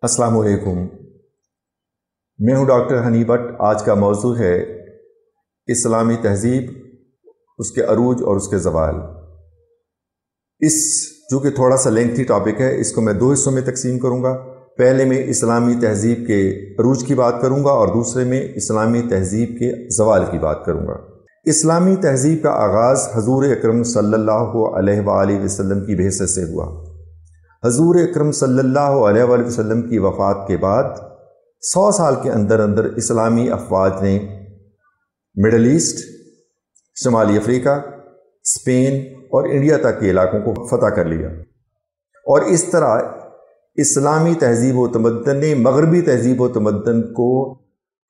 السلام علیکم، میں ہوں ڈاکٹر ہنی بٹ۔ آج کا موضوع ہے اسلامی تہذیب، اس کے عروج اور اس کے زوال۔ جو کہ تھوڑا سا لینتھی ٹاپک ہے، اس کو میں 2 حصوں میں تقسیم کروں گا۔ پہلے میں اسلامی تہذیب کے عروج کی بات کروں گا اور دوسرے میں اسلامی تہذیب کے زوال کی بات کروں گا۔ اسلامی تہذیب کا آغاز حضور اکرم صلی اللہ علیہ وآلہ وسلم کی بعثت سے ہوا۔ حضور اکرم صلی اللہ علیہ وآلہ وسلم کی وفات کے بعد 100 سال کے اندر اسلامی افواج نے مڈل ایسٹ، شمالی افریقہ، اسپین اور انڈیا تک کے علاقوں کو فتح کر لیا، اور اس طرح اسلامی تہذیب و تمدن نے مغربی تہذیب و تمدن کو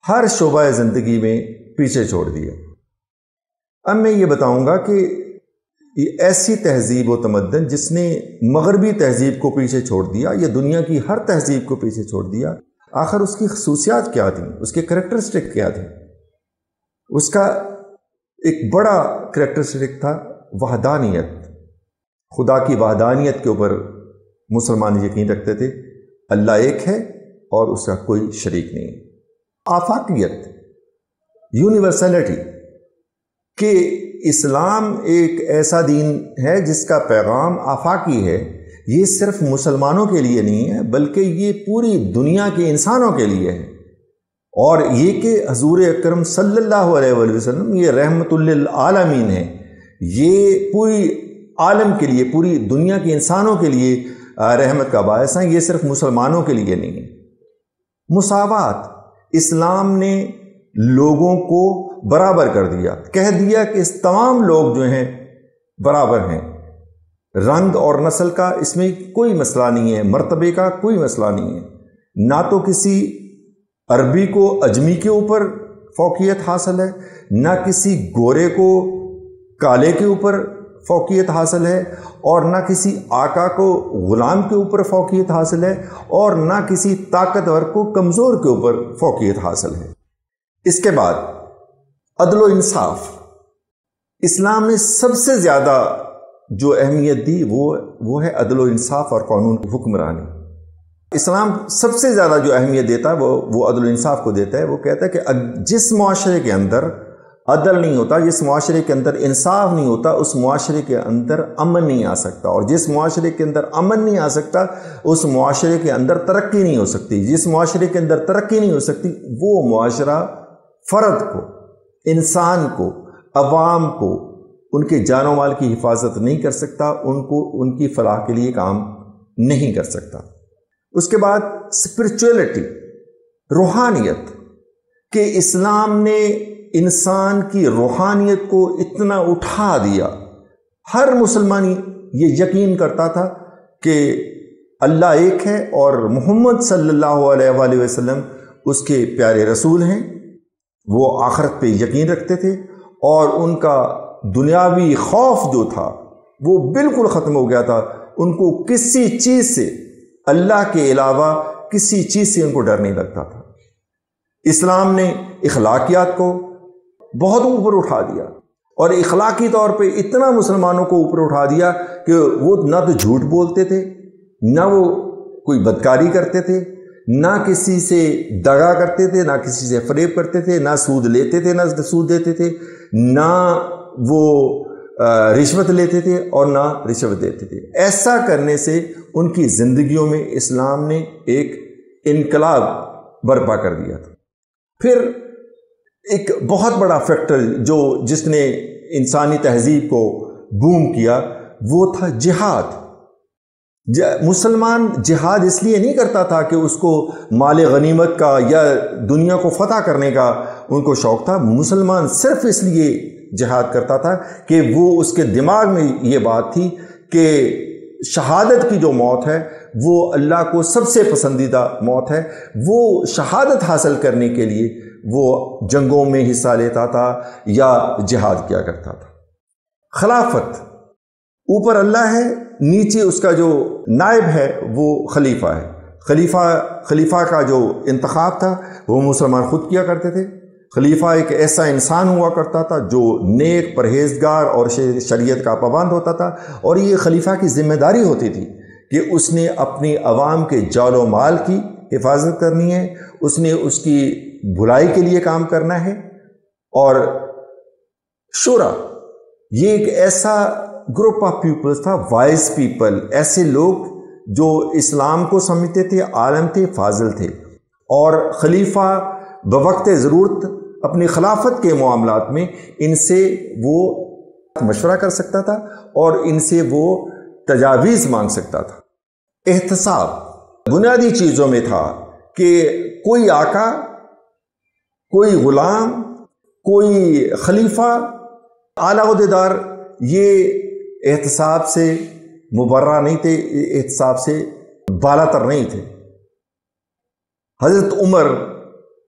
ہر شعبہ زندگی میں پیچھے چھوڑ دیا۔ اب میں یہ بتاؤں گا کہ یہ ایسی تہذیب و تمدن جس نے مغربی تہذیب کو پیچھے چھوڑ دیا، یا دنیا کی ہر تہذیب کو پیچھے چھوڑ دیا، آخر اس کی خصوصیات کیا تھیں، اس کے کریکٹرسٹک کیا تھے؟ اس کا ایک بڑا کریکٹرسٹک تھا وحدانیت۔ خدا کی وحدانیت کے اوپر مسلمان یقین رکھتے تھے، اللہ ایک ہے اور اس کا کوئی شریک نہیں۔ آفاقیت، یونیورسلٹی، کہ اسلام ایک ایسا دین ہے جس کا پیغام آفاقی ہے۔ یہ صرف مسلمانوں کے لیے نہیں ہے، بلکہ یہ پوری دنیا کے انسانوں کے لیے ہے۔ اور یہ کہ حضور اکرم صلی اللہ علیہ وآلہ وسلم یہ رحمت للعالمین ہے، یہ پوری عالم کے لیے، پوری دنیا کے انسانوں کے لیے رحمت کا باعث ہے، یہ صرف مسلمانوں کے لیے نہیں ہے۔ مساوات، اسلام نے لوگوں کو برابر کر دیا، کہہ دیا کہ تمام لوگ جو ہیں برابر ہیں، رنگ اور نسل کا اس میں کوئی مسئلہ نہیں ہے، مرتبے کا کوئی مسئلہ نہیں ہے۔ نہ تو کسی عربی کو اجمی کے اوپر فوقیت حاصل ہے، نہ کسی گورے کو کالے کے اوپر فوقیت حاصل ہے، اور نہ کسی آقا کو غلام کے اوپر فوقیت حاصل ہے، اور نہ کسی طاقتور کو کمزور کے اوپر فوقیت حاصل ہے۔ اس کے بعد عدل و انصاف، اسلام نے سب سے زیادہ جو اہمیت دی وہ ہے عدل و انصاف اور قانون کی حکمرانی۔ اسلام سب سے زیادہ جو اہمیت دیتا ہے وہ عدل و انصاف کو دیتا ہے۔ وہ کہتا ہے کہ جس معاشرے کے اندر عدل نہیں ہوتا، جس معاشرے کے اندر انصاف نہیں ہوتا، اس معاشرے کے اندر امن نہیں آ سکتا، اور جس معاشرے کے اندر امن نہیں آ سکتا، اس معاشرے کے اندر ترقی نہیں ہو سکتی۔ جس معاشرے کے اندر ترقی نہیں ہو سکتی، وہ معاشرہ فرد کو، انسان کو، عوام کو، ان کے جان و مال کی حفاظت نہیں کر سکتا، ان کی فلاح کے لیے کام نہیں کر سکتا۔ اس کے بعد اسپرچولیٹی، روحانیت، کہ اسلام نے انسان کی روحانیت کو اتنا اٹھا دیا۔ ہر مسلمان یہ یقین کرتا تھا کہ اللہ ایک ہے اور محمد صلی اللہ علیہ وآلہ وسلم اس کے پیارے رسول ہیں۔ وہ آخرت پہ یقین رکھتے تھے، اور ان کا دنیاوی خوف جو تھا وہ بالکل ختم ہو گیا تھا۔ ان کو کسی چیز سے، اللہ کے علاوہ کسی چیز سے ان کو ڈر نہیں لگتا تھا۔ اسلام نے اخلاقیات کو بہت اوپر اٹھا دیا، اور اخلاقی طور پہ اتنا مسلمانوں کو اوپر اٹھا دیا کہ وہ نہ تو جھوٹ بولتے تھے، نہ وہ کوئی بدکاری کرتے تھے، نہ کسی سے دغا کرتے تھے، نہ کسی سے فریب کرتے تھے، نہ سود لیتے تھے، نہ سود دیتے تھے، نہ وہ رشوت لیتے تھے اور نہ رشوت دیتے تھے۔ ایسا کرنے سے ان کی زندگیوں میں اسلام نے ایک انقلاب برپا کر دیا تھا۔ پھر ایک بہت بڑا فیکٹر جس نے انسانی تہذیب کو بوم کیا، وہ تھا جہاد۔ مسلمان جہاد اس لیے نہیں کرتا تھا کہ اس کو مال غنیمت کا یا دنیا کو فتح کرنے کا ان کو شوق تھا۔ مسلمان صرف اس لیے جہاد کرتا تھا کہ وہ اس کے دماغ میں یہ بات تھی کہ شہادت کی جو موت ہے وہ اللہ کو سب سے پسندیدہ موت ہے۔ وہ شہادت حاصل کرنے کے لیے وہ جنگوں میں حصہ لیتا تھا یا جہاد کیا کرتا تھا۔ خلافت، اوپر اللہ ہے، نیچے اس کا جو نائب ہے وہ خلیفہ ہے۔ خلیفہ کا جو انتخاب تھا وہ مسلمان خود کیا کرتے تھے۔ خلیفہ ایک ایسا انسان ہوا کرتا تھا جو نیک، پرہیزگار اور شریعت کا پابند ہوتا تھا، اور یہ خلیفہ کی ذمہ داری ہوتی تھی کہ اس نے اپنی عوام کے جان و مال کی حفاظت کرنی ہے، اس نے اس کی بھلائی کے لیے کام کرنا ہے۔ اور شورا یہ ایک ایسا گروپ آف پیپلز تھا، وائز پیپل، ایسے لوگ جو اسلام کو سمجھتے تھے، عالم تھے، فاضل تھے، اور خلیفہ بوقت ضرورت اپنی خلافت کے معاملات میں ان سے وہ مشورہ کر سکتا تھا اور ان سے وہ تجاویز مانگ سکتا تھا۔ احتساب بنیادی چیزوں میں تھا کہ کوئی آقا، کوئی غلام، کوئی خلیفہ، اعلیٰ عہدیدار یہ احتساب سے مبرہ نہیں تھے، احتساب سے بالاتر نہیں تھے۔ حضرت عمر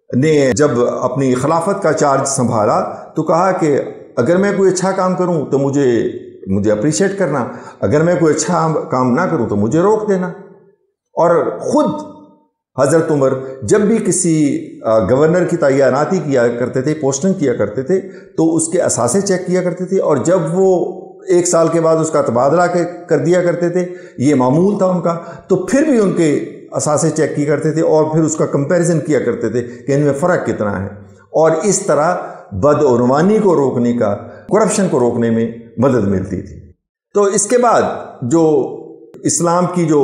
نے جب اپنی خلافت کا چارج سنبھالا تو کہا کہ اگر میں کوئی اچھا کام کروں تو مجھے اپریشیٹ کرنا، اگر میں کوئی اچھا کام نہ کروں تو مجھے روک دینا۔ اور خود حضرت عمر جب بھی کسی گورنر کی تعیناتی کیا کرتے تھے، پوسٹنگ کیا کرتے تھے، تو اس کے اثاثے چیک کیا کرتے تھے، اور جب وہ 1 سال کے بعد اس کا تبادلہ کر دیا کرتے تھے، یہ معمول تھا ان کا، تو پھر بھی ان کے اثاثے چیک کیا کرتے تھے اور پھر اس کا کمپیریزن کیا کرتے تھے کہ ان میں فرق کتنا ہے، اور اس طرح بدعنوانی کو روکنے کا، کرپشن کو روکنے میں مدد ملتی تھی۔ تو اس کے بعد جو اسلام کی جو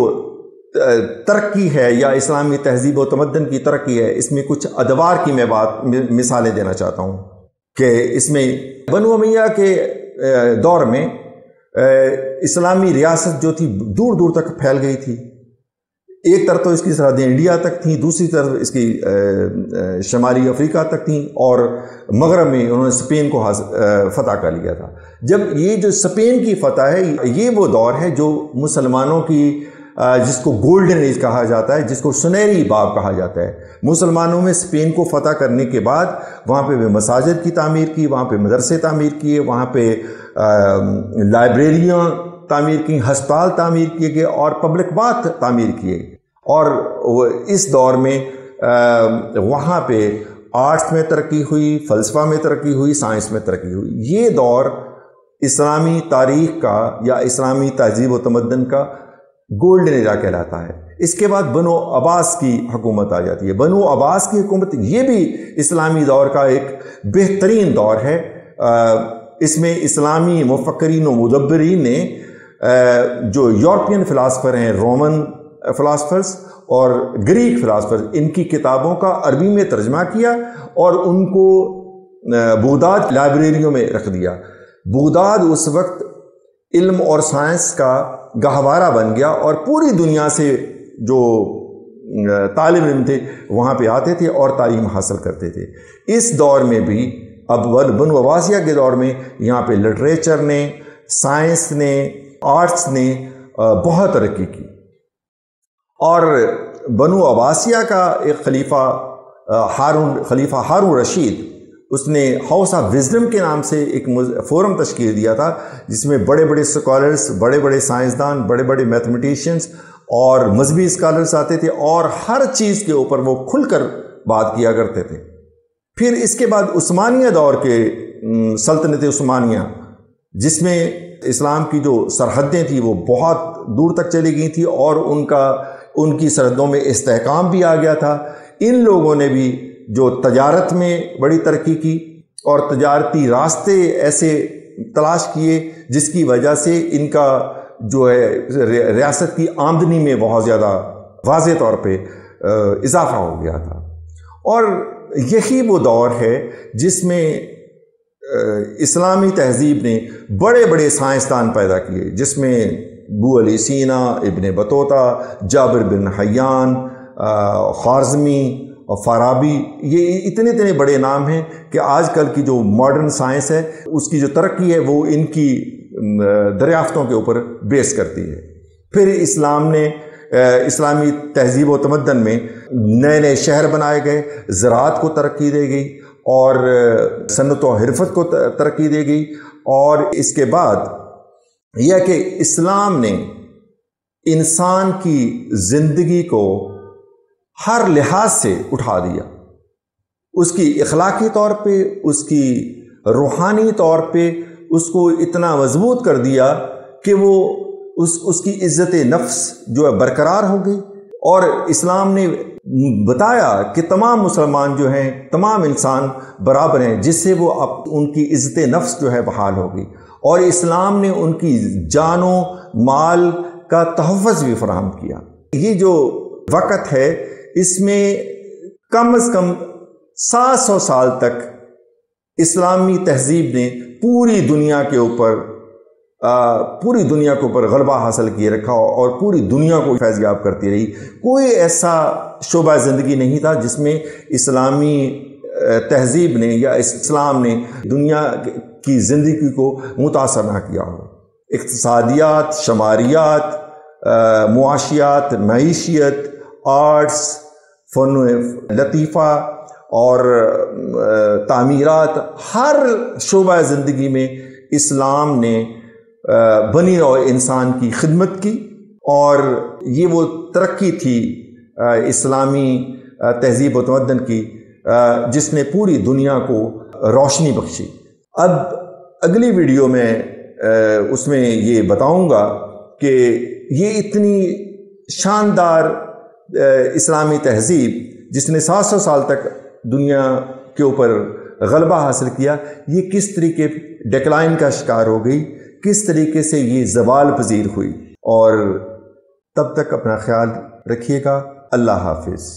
ترقی ہے یا اسلامی تہذیب و تمدن کی ترقی ہے، اس میں کچھ ادوار کی میں مثالیں دینا چاہتا ہوں کہ اس میں بنو امیہ کے دور میں اسلامی ریاست جو تھی دور دور تک پھیل گئی تھی۔ ایک طرف تو اس کی سرحدیں انڈیا تک تھیں، دوسری طرف اس کی شمالی افریقہ تک تھیں، اور مغرب میں انہوں نے اسپین کو فتح کر لیا تھا۔ جب یہ جو اسپین کی فتح ہے، یہ وہ دور ہے جو مسلمانوں کی، جس کو گولڈن ایج کہا جاتا ہے، جس کو سنہری باب کہا جاتا ہے۔ مسلمانوں میں اسپین کو فتح کرنے کے بعد وہاں پہ وہ مساجد کی تعمیر کی، وہاں پہ مدرسے تعمیر کیے، وہاں پہ لائبریریاں تعمیر کی، ہسپتال تعمیر کیے گئے اور پبلک باتھ تعمیر کیے، اور اس دور میں وہاں پہ آرٹس میں ترقی ہوئی، فلسفہ میں ترقی ہوئی، سائنس میں ترقی ہوئی۔ یہ دور اسلامی تاریخ کا یا اسلامی تہذیب و تمدن کا گولڈن ایرا کہلاتا ہے۔ اس کے بعد بنو عباس کی حکومت آ جاتی ہے۔ بنو عباس کی حکومت یہ بھی اسلامی دور کا ایک بہترین دور ہے۔ اس میں اسلامی مفکرین و مدبرین نے جو یورپین فلاسفر ہیں، رومن فلاسفرز اور گریک فلاسفرز، ان کی کتابوں کا عربی میں ترجمہ کیا اور ان کو بغداد لائبریریوں میں رکھ دیا۔ بغداد اس وقت علم اور سائنس کا گہوارہ بن گیا، اور پوری دنیا سے جو طالب علم تھے وہاں پہ آتے تھے اور تعلیم حاصل کرتے تھے۔ اس دور میں بھی اب بنو عباسیہ کے دور میں یہاں پہ لٹریچر نے، سائنس نے، آرٹس نے بہت ترقی کی، اور بنو عباسیہ کا ایک خلیفہ ہارون رشید، اس نے ہاؤس آف وزڈم کے نام سے ایک فورم تشکیل دیا تھا، جس میں بڑے بڑے اسکالرس، بڑے بڑے سائنسدان، بڑے بڑے میتھمیٹیشینس اور مذہبی اسکالرس آتے تھے، اور ہر چیز کے اوپر وہ کھل کر بات کیا کرتے تھے۔ پھر اس کے بعد عثمانیہ دور کے سلطنت عثمانیہ، جس میں اسلام کی جو سرحدیں تھیں وہ بہت دور تک چلی گئی تھیں، اور ان کی سرحدوں میں استحکام بھی آ گیا تھا۔ ان لوگوں نے بھی جو تجارت میں بڑی ترقی کی اور تجارتی راستے ایسے تلاش کیے جس کی وجہ سے ان کا جو ہے ریاست کی آمدنی میں بہت زیادہ واضح طور پہ اضافہ ہو گیا تھا۔ اور یہی وہ دور ہے جس میں اسلامی تہذیب نے بڑے بڑے سائنسدان پیدا کیے، جس میں ابو علی سینا، ابن بطوطہ، جابر بن حیان، خوارزمی اور فارابی، یہ اتنے بڑے نام ہیں کہ آج کل کی جو ماڈرن سائنس ہے اس کی جو ترقی ہے وہ ان کی دریافتوں کے اوپر بیس کرتی ہے۔ پھر اسلام نے اسلامی تہذیب و تمدن میں نئے نئے شہر بنائے گئے، زراعت کو ترقی دے گئی اور صنعت و حرفت کو ترقی دے گئی، اور اس کے بعد یہ کہ اسلام نے انسان کی زندگی کو ہر لحاظ سے اٹھا دیا، اس کی اخلاقی طور پہ، اس کی روحانی طور پہ اس کو اتنا مضبوط کر دیا کہ وہ اس کی عزت نفس جو ہے برقرار ہو گئی، اور اسلام نے بتایا کہ تمام مسلمان جو ہیں، تمام انسان برابر ہیں، جس سے وہ ان کی عزت نفس جو ہے بحال ہوگی، اور اسلام نے ان کی جان و مال کا تحفظ بھی فراہم کیا۔ یہ جو وقت ہے اس میں کم از کم 700 سال تک اسلامی تہذیب نے پوری دنیا کے اوپر غلبہ حاصل کیے رکھا اور پوری دنیا کو فیض یاب کرتی رہی۔ کوئی ایسا شعبہ زندگی نہیں تھا جس میں اسلامی تہذیب نے یا اسلام نے دنیا کی زندگی کو متاثر نہ کیا ہو۔ اقتصادیات، شماریات، معاشیات، معیشیت، آرٹس، فن لطیفہ اور تعمیرات، ہر شعبہ زندگی میں اسلام نے بنی نوع انسان کی خدمت کی، اور یہ وہ ترقی تھی اسلامی تہذیب و تمدن کی جس نے پوری دنیا کو روشنی بخشی۔ اب اگلی ویڈیو میں اس میں یہ بتاؤں گا کہ یہ اتنی شاندار اسلامی تہذیب جس نے 700 سال تک دنیا کے اوپر غلبہ حاصل کیا، یہ کس طریقے ڈیکلائن کا شکار ہو گئی، کس طریقے سے یہ زوال پذیر ہوئی۔ اور تب تک اپنا خیال رکھیے گا۔ اللہ حافظ۔